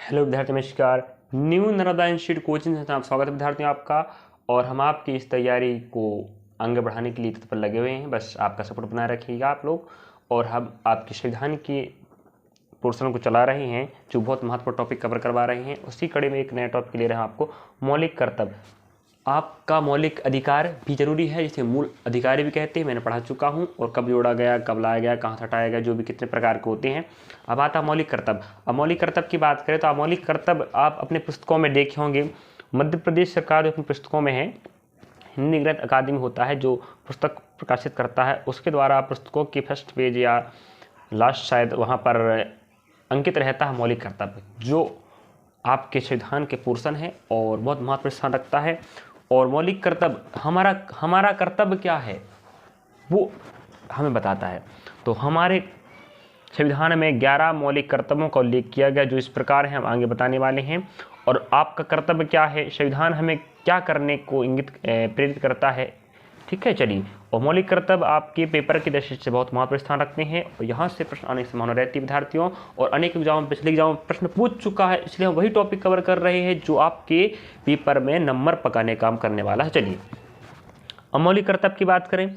Hello विद्यार्थी, नमस्कार। New Narmada institute coaching संस्थान आप स्वागत है विद्यार्थियों आपका। और हम आपकी इस तैयारी को आगे बढ़ाने के लिए तत्पर लगे हुए हैं। बस आपका सपोर्ट बनाए रखिएगा आप लोग। और हम आपके संविधान के पोर्शन को चला रहे हैं, जो बहुत महत्वपूर्ण टॉपिक कवर करवा रहे हैं। उसी कड़ी में एक नया टॉपिक ले रहे हैं आपको, मौलिक कर्तव्य। आपका मौलिक अधिकार भी जरूरी है, जिसे मूल अधिकारी भी कहते हैं। मैंने पढ़ा चुका हूँ, और कब जोड़ा गया, कब लाया गया, कहाँ से हटाया गया, जो भी कितने प्रकार के होते हैं। अब आता मौलिक कर्तव्य। अब मौलिक कर्तव्य की बात करें तो मौलिक कर्तव्य आप अपने पुस्तकों में देखे होंगे। मध्य प्रदेश सरकार जो अपनी पुस्तकों में है, हिंदी ग्रंथ अकादमी होता है जो पुस्तक प्रकाशित करता है, उसके द्वारा पुस्तकों के फर्स्ट पेज या लास्ट शायद वहाँ पर अंकित रहता है मौलिक कर्तव्य, जो आपके संविधान के पोर्शन है और बहुत महत्वपूर्ण स्थान रखता है। और मौलिक कर्तव्य हमारा कर्तव्य क्या है वो हमें बताता है। तो हमारे संविधान में 11 मौलिक कर्तव्यों का उल्लेख किया गया, जो इस प्रकार है, हम आगे बताने वाले हैं। और आपका कर्तव्य क्या है, संविधान हमें क्या करने को प्रेरित करता है, ठीक है। चलिए, और मौलिक कर्तव्य आपके पेपर की दृष्टि से बहुत महत्वपूर्ण स्थान रखते हैं, और यहाँ से प्रश्न आने की संभावना रहती है विद्यार्थियों। और अनेक एग्जाम में, पिछले एग्जाम में प्रश्न पूछ चुका है, इसलिए हम वही टॉपिक कवर कर रहे हैं जो आपके पेपर में नंबर पकाने काम करने वाला है। चलिए, अब मौलिक कर्तव्य की बात करें,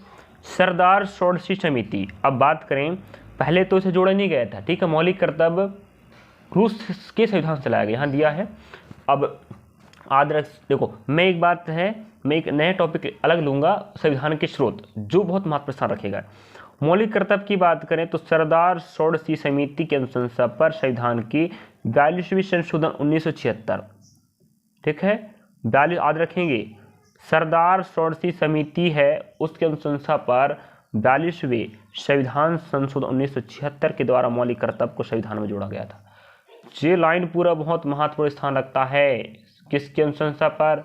सरदार षोडशी समिति। अब बात करें, पहले तो इसे जोड़ा नहीं गया था, ठीक है। मौलिक कर्तव्य रूस के संविधान से लाया गया, यहाँ दिया है। अब आदर्श देखो, मैं एक नया टॉपिक अलग लूंगा, संविधान के स्रोत, जो बहुत महत्वपूर्ण स्थान रखेगा। मौलिक कर्तव्य की बात करें तो सरदार षोडशी समिति की अनुशंसा पर संविधान की 42वीं संशोधन 1976, ठीक है। 42 याद रखेंगे, सरदार षोडशी समिति है, उसकी अनुशंसा पर 42वें संविधान संशोधन 1976 के द्वारा मौलिक कर्तव्य को संविधान में जोड़ा गया था। ये लाइन पूरा बहुत महत्वपूर्ण स्थान रखता है। किसकी अनुशंसा पर,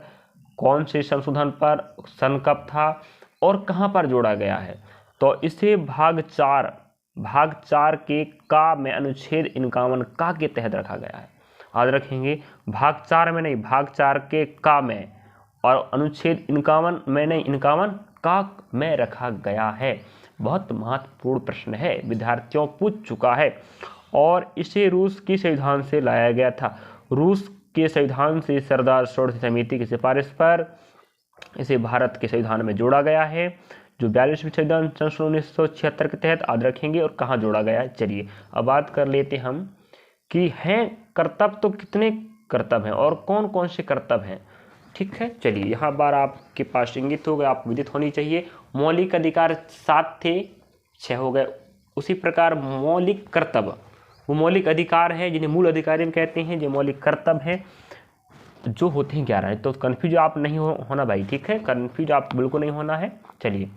कौन से संशोधन पर, सन कब था और कहाँ पर जोड़ा गया है। तो इसे भाग 4 के का में अनुच्छेद 51 का के तहत रखा गया है। याद रखेंगे, भाग 4 में नहीं, भाग 4 के का में, और अनुच्छेद 51 में नहीं, 51 का में रखा गया है। बहुत महत्वपूर्ण प्रश्न है, विद्यार्थियों पूछ चुका है। और इसे रूस के संविधान से लाया गया था। रूस के संविधान से सरदार षोडशी समिति की सिफारिश पर इसे भारत के संविधान में जोड़ा गया है, जो 42वीं संविधान संशोधन 1976 के तहत। याद रखेंगे, और कहाँ जोड़ा गया है। चलिए, अब बात कर लेते हम कि हैं कर्तव्य, तो कितने कर्तव्य हैं और कौन कौन से कर्तव्य हैं, ठीक है। चलिए, यहाँ बार आपके पास इंगित हो गए, आपको विदित होनी चाहिए। मौलिक अधिकार 7 थे, 6 हो गए। उसी प्रकार मौलिक कर्तव्य, वो मौलिक अधिकार है जिन्हें मूल अधिकारी भी कहते हैं, जो मौलिक कर्तव्य है जो होते हैं 11। तो कन्फ्यूज आप नहीं होना भाई, ठीक है। कन्फ्यूज आप बिल्कुल नहीं होना है। चलिए,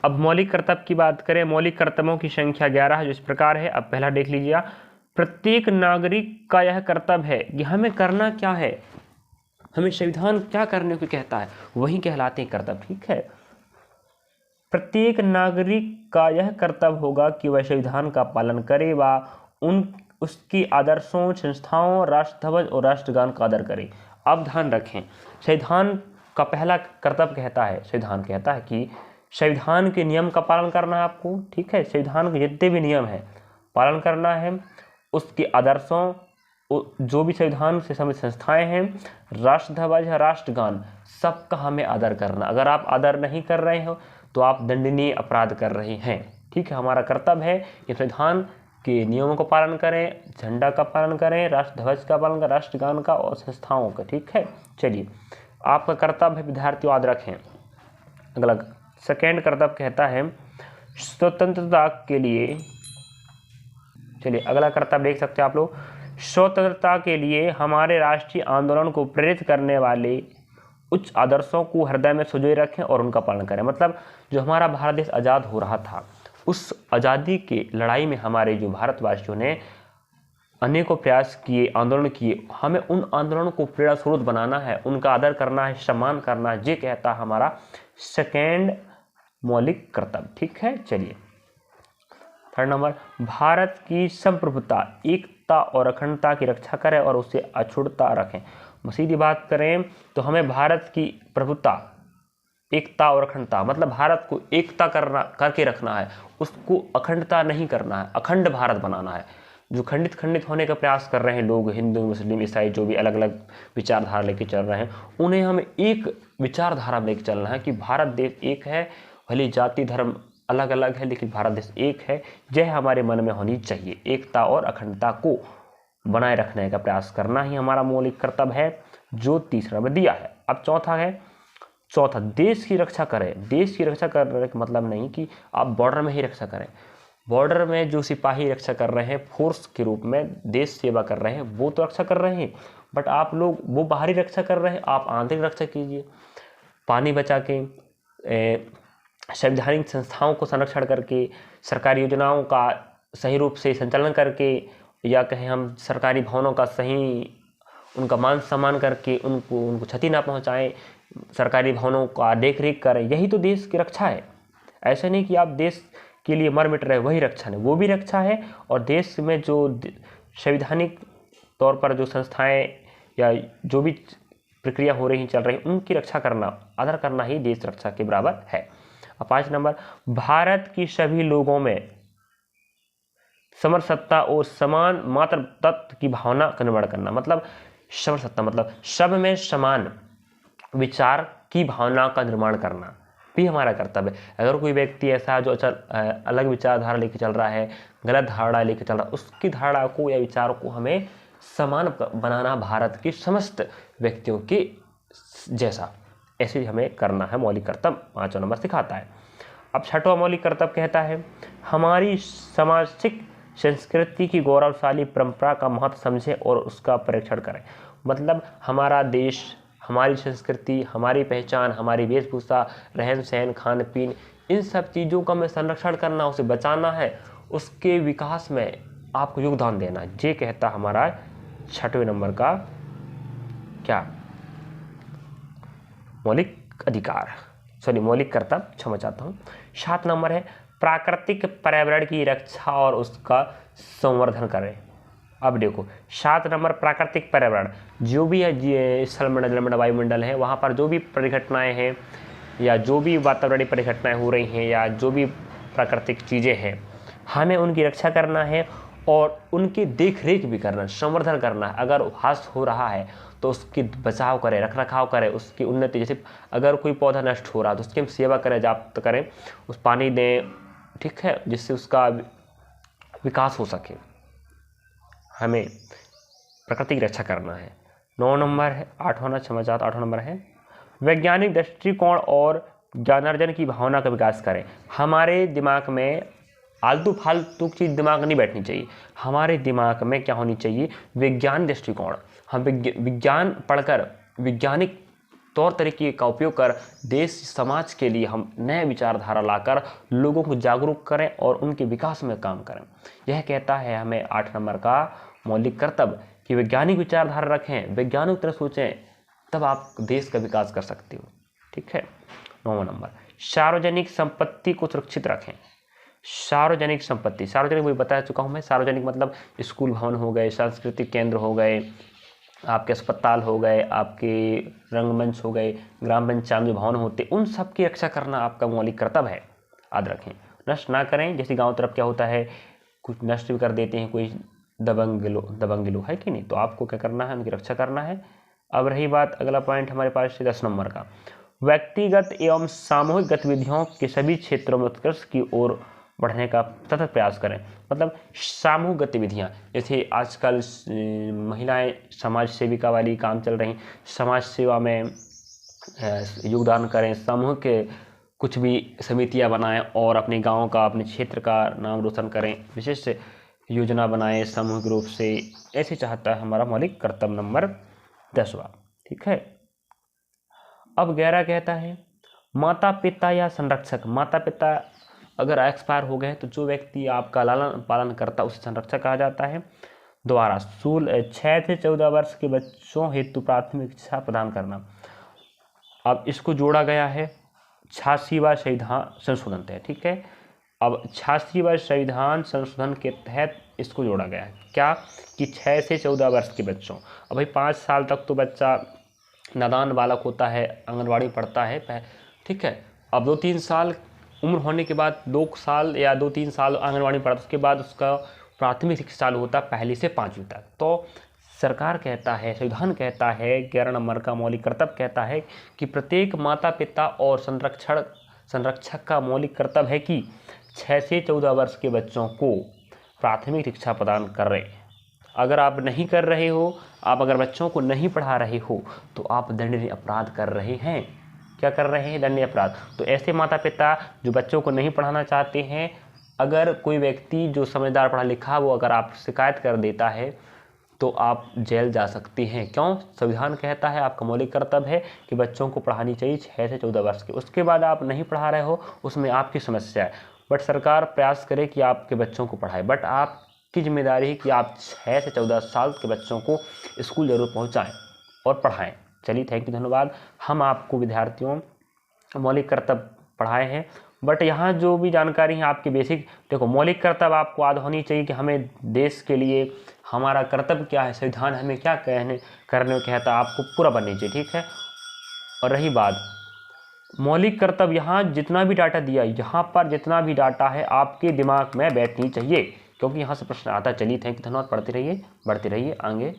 अब मौलिक कर्तव्य की बात करें। मौलिक कर्तव्यों की संख्या 11 है, जो इस प्रकार है। अब पहला देख लीजिए, प्रत्येक नागरिक का यह कर्तव्य है कि हमें करना क्या है, हमें संविधान क्या करने को कहता है, वही कहलाते हैं कर्तव्य, ठीक है। प्रत्येक नागरिक का यह कर्तव्य होगा कि वह संविधान का पालन करे व उसकी आदर्शों, संस्थाओं, राष्ट्रध्वज और राष्ट्रगान का आदर करे। अब ध्यान रखें, संविधान का पहला कर्तव्य कहता है, संविधान कहता है कि संविधान के नियम का पालन करना है आपको, ठीक है। संविधान के जितने भी नियम है पालन करना है। उसके आदर्शों, जो भी संविधान से संबंधित संस्थाएं हैं, राष्ट्रध्वज, राष्ट्रगान, सबका हमें आदर करना। अगर आप आदर नहीं कर रहे हो तो आप दंडनीय अपराध कर रहे हैं, ठीक है। हमारा कर्तव्य है कि संविधान के नियमों का पालन करें, झंडा का पालन करें, राष्ट्रध्वज का पालन करें, राष्ट्रगान का और संस्थाओं का, ठीक है। चलिए, आपका कर्तव्य है विद्यार्थियों, याद रखें। अगला सेकेंड कर्तव्य कहता है स्वतंत्रता के लिए। चलिए, अगला कर्तव्य देख सकते हैं आप लोग, स्वतंत्रता के लिए हमारे राष्ट्रीय आंदोलन को प्रेरित करने वाले उच्च आदर्शों को हृदय में संजोए रखें और उनका पालन करें। मतलब जो हमारा भारत देश आज़ाद हो रहा था, उस आज़ादी की लड़ाई में हमारे जो भारतवासियों ने अनेकों प्रयास किए, आंदोलन किए, हमें उन आंदोलनों को प्रेरणा स्रोत बनाना है, उनका आदर करना है, सम्मान करना है। ये कहता है हमारा सेकेंड मौलिक कर्तव्य, ठीक है। चलिए, थर्ड नंबर, भारत की संप्रभुता, एकता और अखंडता की रक्षा करें और उसे अछूतता रखें। सीधी बात करें तो हमें भारत की प्रभुता, एकता और अखंडता, मतलब भारत को एकता करके रखना है, उसको अखंडता नहीं करना है, अखंड भारत बनाना है। जो खंडित खंडित होने का प्रयास कर रहे हैं लोग, हिंदू मुस्लिम ईसाई जो भी अलग अलग विचारधारा लेके चल रहे हैं, उन्हें हमें एक विचारधारा में लेके चलना है कि भारत देश एक है, भले जाति धर्म अलग अलग है लेकिन भारत देश एक है। यह हमारे मन में होनी चाहिए। एकता और अखंडता को बनाए रखने का प्रयास करना ही हमारा मौलिक कर्तव्य है, जो तीसरा में दिया है। अब चौथा देश की रक्षा करें। देश की रक्षा करने का मतलब नहीं कि आप बॉर्डर में ही रक्षा करें। बॉर्डर में जो सिपाही रक्षा कर रहे हैं, फोर्स के रूप में देश सेवा कर रहे हैं, वो तो रक्षा कर रहे हैं, बट आप लोग वो बाहरी रक्षा कर रहे हैं, आप आंतरिक रक्षा कीजिए। पानी बचा के, संवैधानिक संस्थाओं को संरक्षण करके, सरकारी योजनाओं का सही रूप से संचालन करके, या कहें हम सरकारी भवनों का सही उनका मान सम्मान करके उनको क्षति ना पहुंचाएं, सरकारी भवनों का देख रेख करें, यही तो देश की रक्षा है। ऐसा नहीं कि आप देश के लिए मर मिट रहे, वही रक्षा नहीं, वो भी रक्षा है। और देश में जो संवैधानिक तौर पर जो संस्थाएं या जो भी प्रक्रिया हो रही चल रही, उनकी रक्षा करना, आदर करना ही देश रक्षा के बराबर है। अब 5 नंबर, भारत की सभी लोगों में समरसत्ता और समान मात्र तत्व की भावना का निर्माण करना। मतलब समरसत्ता मतलब सब में समान विचार की भावना का निर्माण करना भी हमारा कर्तव्य है। अगर कोई व्यक्ति ऐसा है जो अलग विचारधारा लेके चल रहा है, गलत धारणा लेके चल रहा है, उसकी धारणा को या विचार को हमें समान बनाना, भारत के समस्त व्यक्तियों के जैसा, ऐसे हमें करना है। मौलिक कर्तव्य 5वां नंबर सिखाता है। अब 6वां मौलिक कर्तव्य कहता है, हमारी सामाजिक संस्कृति की गौरवशाली परंपरा का महत्व समझें और उसका परीक्षण करें। मतलब हमारा देश, हमारी संस्कृति, हमारी पहचान, हमारी वेशभूषा, रहन सहन, खान पीन, इन सब चीज़ों का हमें संरक्षण करना, उसे बचाना है, उसके विकास में आपको योगदान देना। ये कहता हमारा 6वें नंबर का क्या मौलिक कर्तव्य, क्षमा चाहता हूँ। 7 नंबर है, प्राकृतिक पर्यावरण की रक्षा और उसका संवर्धन करें। अब देखो 7 नंबर, प्राकृतिक पर्यावरण, जो भी है स्थलमंडल, जलमंडल, वायुमंडल है, वहाँ पर जो भी परिघटनाएं हैं या जो भी वातावरणीय परिघटनाएं हो रही हैं या जो भी प्राकृतिक चीज़ें हैं, हमें उनकी रक्षा करना है और उनकी देख रेख भी करना, संवर्धन करना है। अगर ह्रास हो रहा है तो उसकी बचाव करें, रख रखाव करें, उसकी उन्नति। जैसे अगर कोई पौधा नष्ट हो रहा है तो उसकी हम सेवा करें, जाप्त करें, उस पानी दें, ठीक है, जिससे उसका विकास हो सके। हमें प्रकृति की रक्षा करना है। 9 नंबर है, 8वां नंबर है, वैज्ञानिक दृष्टिकोण और ज्ञानार्जन की भावना का विकास करें। हमारे दिमाग में आलतू फालतू की दिमाग नहीं बैठनी चाहिए। हमारे दिमाग में क्या होनी चाहिए, विज्ञान दृष्टिकोण। हम विज्ञान पढ़कर, वैज्ञानिक तौर तरीके का उपयोग कर देश समाज के लिए हम नए विचारधारा लाकर लोगों को जागरूक करें और उनके विकास में काम करें। यह कहता है हमें 8 नंबर का मौलिक कर्तव्य कि वैज्ञानिक विचारधारा रखें, वैज्ञानिक तरह सोचें, तब आप देश का विकास कर सकते हो। ठीक है। 9वां नंबर, सार्वजनिक संपत्ति को सुरक्षित रखें। सार्वजनिक संपत्ति, सार्वजनिक वही बता चुका हूँ मैं। सार्वजनिक मतलब स्कूल भवन हो गए, सांस्कृतिक केंद्र हो गए, आपके अस्पताल हो गए, आपके रंगमंच हो गए, ग्राम पंचायत में भवन होते, उन सब की रक्षा करना आपका मौलिक कर्तव्य है। याद रखें, नष्ट ना करें। जैसे गांव तरफ क्या होता है, कुछ नष्ट भी कर देते हैं, कोई दबंग लोग है कि नहीं, तो आपको क्या करना है, उनकी रक्षा करना है। अब रही बात, अगला पॉइंट हमारे पास 10 नंबर का, व्यक्तिगत एवं सामूहिक गतिविधियों के सभी क्षेत्रों में उत्कर्ष की ओर बढ़ने का सतत प्रयास करें। मतलब सामूहिक गतिविधियाँ, जैसे आजकल महिलाएं समाज सेविका वाली काम चल रही, समाज सेवा में योगदान करें, सामूहिक कुछ भी समितियां बनाएं और अपने गांव का, अपने क्षेत्र का नाम रोशन करें, विशेष योजना बनाएं सामूहिक रूप से। ऐसे चाहता है हमारा मौलिक कर्तव्य नंबर 10वां। ठीक है। अब 11 कहता है, माता पिता या संरक्षक। माता पिता अगर एक्सपायर हो गए तो जो व्यक्ति आपका लालन पालन करता है उसे संरक्षक कहा जाता है। द्वारा 6 से 14 वर्ष के बच्चों हेतु प्राथमिक शिक्षा प्रदान करना। अब इसको जोड़ा गया है 86वां संविधान संशोधन तहत। ठीक है। अब 86वां संविधान संशोधन के तहत इसको जोड़ा गया है क्या, कि 6 से 14 वर्ष के बच्चों। अब भाई 5 साल तक तो बच्चा नादान बालक होता है, आंगनवाड़ी पढ़ता है। ठीक है। अब 2-3 साल उम्र होने के बाद, 2 साल या 2-3 साल आंगनवाड़ी पढ़ता, उसके बाद उसका प्राथमिक शिक्षा चालू होता है 1 से 5वीं तक। तो सरकार कहता है, संविधान कहता है, 11 नंबर का मौलिक कर्तव्य कहता है कि प्रत्येक माता पिता और संरक्षक का मौलिक कर्तव्य है कि 6 से 14 वर्ष के बच्चों को प्राथमिक शिक्षा प्रदान करें। अगर आप नहीं कर रहे हो, आप अगर बच्चों को नहीं पढ़ा रहे हो, तो आप दंडनीय अपराध कर रहे हैं। क्या कर रहे हैं? दंडनीय अपराध। तो ऐसे माता पिता जो बच्चों को नहीं पढ़ाना चाहते हैं, अगर कोई व्यक्ति जो समझदार पढ़ा लिखा वो अगर आप शिकायत कर देता है तो आप जेल जा सकते हैं। क्यों? संविधान कहता है, आपका मौलिक कर्तव्य है कि बच्चों को पढ़ानी चाहिए 6 से 14 वर्ष के। उसके बाद आप नहीं पढ़ा रहे हो, उसमें आपकी समस्या है। बट सरकार प्रयास करे कि आपके बच्चों को पढ़ाए, बट आपकी जिम्मेदारी है कि आप 6 से 14 साल के बच्चों को स्कूल जरूर पहुँचाएँ और पढ़ाएँ। चलिए, थैंक यू, धन्यवाद। हम आपको विद्यार्थियों मौलिक कर्तव्य पढ़ाए हैं, बट यहाँ जो भी जानकारी है आपकी बेसिक, देखो मौलिक कर्तव्य आपको याद होनी चाहिए कि हमें देश के लिए हमारा कर्तव्य क्या है, संविधान हमें क्या करने को कहता है, आपको पूरा बननी चाहिए, ठीक है। और रही बात मौलिक कर्तव्य, यहाँ जितना भी डाटा दिया, यहाँ पर जितना भी डाटा है आपके दिमाग में बैठनी चाहिए, क्योंकि यहाँ से प्रश्न आता है। चलिए, थैंक यू, धन्यवाद। पढ़ते रहिए, बढ़ते रहिए आगे।